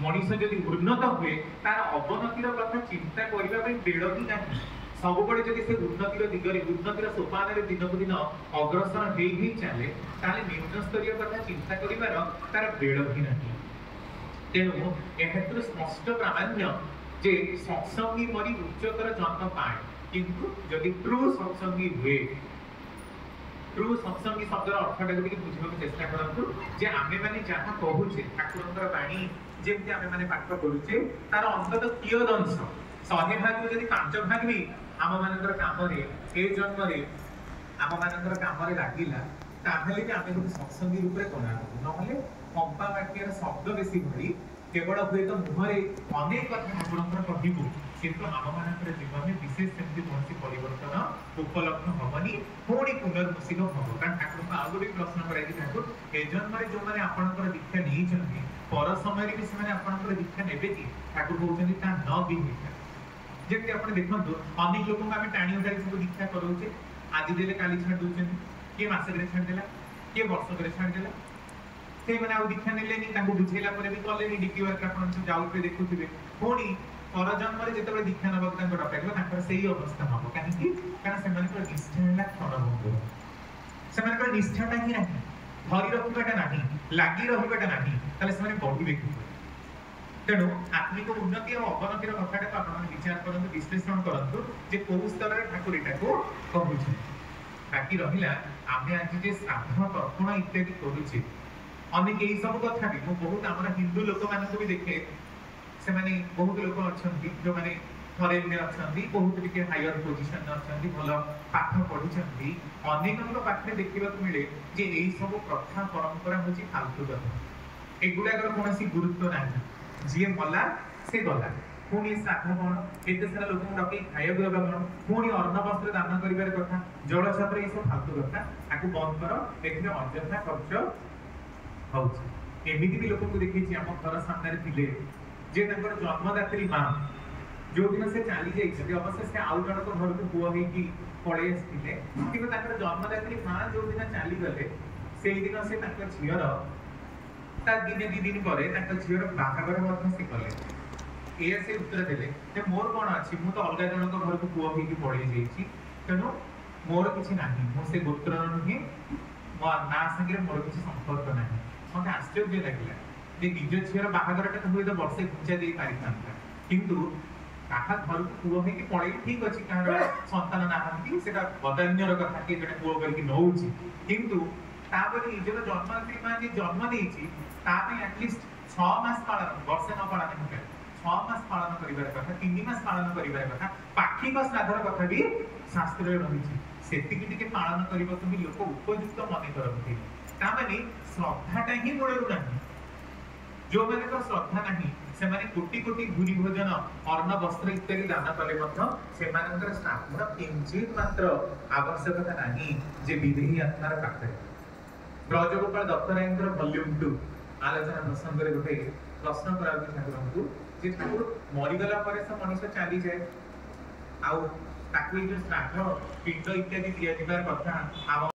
मनीष जदि उन्नत हुए तार अवनतिर कथा चिंता करने बेड़ ही ना सब बड़े जब से उन्नतिर दिगरे उन्नतिर सोपान दिनक दिन अग्रसर हो चले निम्न स्तरीय कथा चिंता कर तार बेड़ ही ना तेणु यह स्पष्ट प्रामाण्य जे सत्संगी मरी उच्चतर जन्म पाए किंतु जदि ट्रू सत्संगी हुए ट्रू सत्संगी शब्दर अर्थटा को बुझा चेष्टा करूँ जे आमे माने जहाँ कहूचे ठाकुर बाणी जमी आमे माने पाठ करुचे तार अंतत कियद अंश 100 भाग जदि 5 भाग भी आम मान काम ए जन्म आम मान काम लगिला ताहले भी आमे सत्संगी रूप में गणना ना पंपा बाटियार शब्द बेसी भरी केवल हुए तो मुहरे अनेक कथा ठाकुर कहबू किंतु आम मान जीवन में विशेष सेमती कौन परिवर्तन उपलब्ध हेनी पुणी पुनर्मुसिक हम कारण ठाकुर को आउ गोटे प्रश्न कराई ठाकुर ए जन्म जो मैंने आपंकर दीक्षा नहीं पर समय भी से दीक्षा ने ठाकुर कहते न भी जमी आप देखो अनेक लोक टाणी उठाई सब दीक्षा कराऊे आज देले काली छाड़ दौरान किए मसक छाड़देला किए वर्षक छाड़देला से मैंने आउ दीक्षा ने बुझेला भी कले डीपी वर्क आप जाऊे देखुवे पुणी पर जन्म जो दीक्षा नवाक डकाइब से अवस्था हम कहीं कारण से निष्ठा है क्षणभंगुर से निष्ठाटा ही ना धरी रखाटा ना लगी रहाटा ना बढ़े तेणु आत्मिक उन्नति और अवनतिर कथा आप विचार करूँ विश्लेषण करूँ कौ स्तर में ठाकुर यहाँ कहूँ बाकी रहा आम आज जे श्राद्ध तर्पण इत्यादि करुचे अनेक यही सब कथा भी बहुत आम हिंदू लोक मान भी देखे से बहुत लोग अच्छा जो मैंने फरेन में अच्छा बहुत टी हायर पोजिशन अच्छा भल पाठ पढ़ी अनेक पाखे देखा मिले जे यही सब प्रथा परंपरा हूँ फालतू कथा एगुड़ाक कौन गुरुत्व ना जी मला से गला पुणी श्राद्ध कौन एत सारा लोक डक खाया देवा कौन पुणी अन्न वस्त्र दान कर कथा जल छत्र ये सब फालतू कथा आपको बंद कर देखिए अଯଥା खर्च होमती भी लोक देखी आम घर सामने थे जे जन्मदात्री माँ जो दिन से चली जाइए अवश्य से आउ जन घर को पुआ होगी पड़े आसते कि जन्मदात्री माँ जो दिन चली गले से दिन से झीर दिने दी दिन पर झीर बाहागर से कले ये से उत्तर देते मोर कौन अच्छी मुझे तो अलग जन घर को पुआ होगी पड़े जाइए तेणु मोर किसी ना मुझे गोत्र नुहे मो ना सागे मोर किसी संपर्क ना मत आश्चर्य लगे निज झीर बाहागर हुए तो वर्षे घुंचा दे पारि था किंतु कहा घर को पुओ होगी पड़े ठीक अच्छे कह सन्तान ना बदान्यर कथा किए जड़े पुओ करके नौ किंतु निजर जन्मदात्री माँ जी जन्म देती एटलिस्ट 6 मास पालन वर्षे न पालन हो 6 मास पालन कर कथा 3 मास पालन कर कथा पाखिक श्राद्धर कथा भी शास्त्र रही से पालन करने को भी लोक उपयुक्त मन करते श्रद्धाटा ही मूलू ना जो मैंने श्रद्धा ना से कोटि कोटि भूरी भोजन अन्न वस्त्र इत्यादि दान कले श्राद्ध किंचित मात्र आवश्यकता ना जे विधि आत्मार पाखे ब्रजगोपाल दत्तराय वॉल्यूम 2 आलोचना प्रसंग गोटे प्रश्न करा ठाकुर को ठाकुर मरीगला मनीष चली जाए आउ श्राद्ध पिंड इत्यादि दिया कथा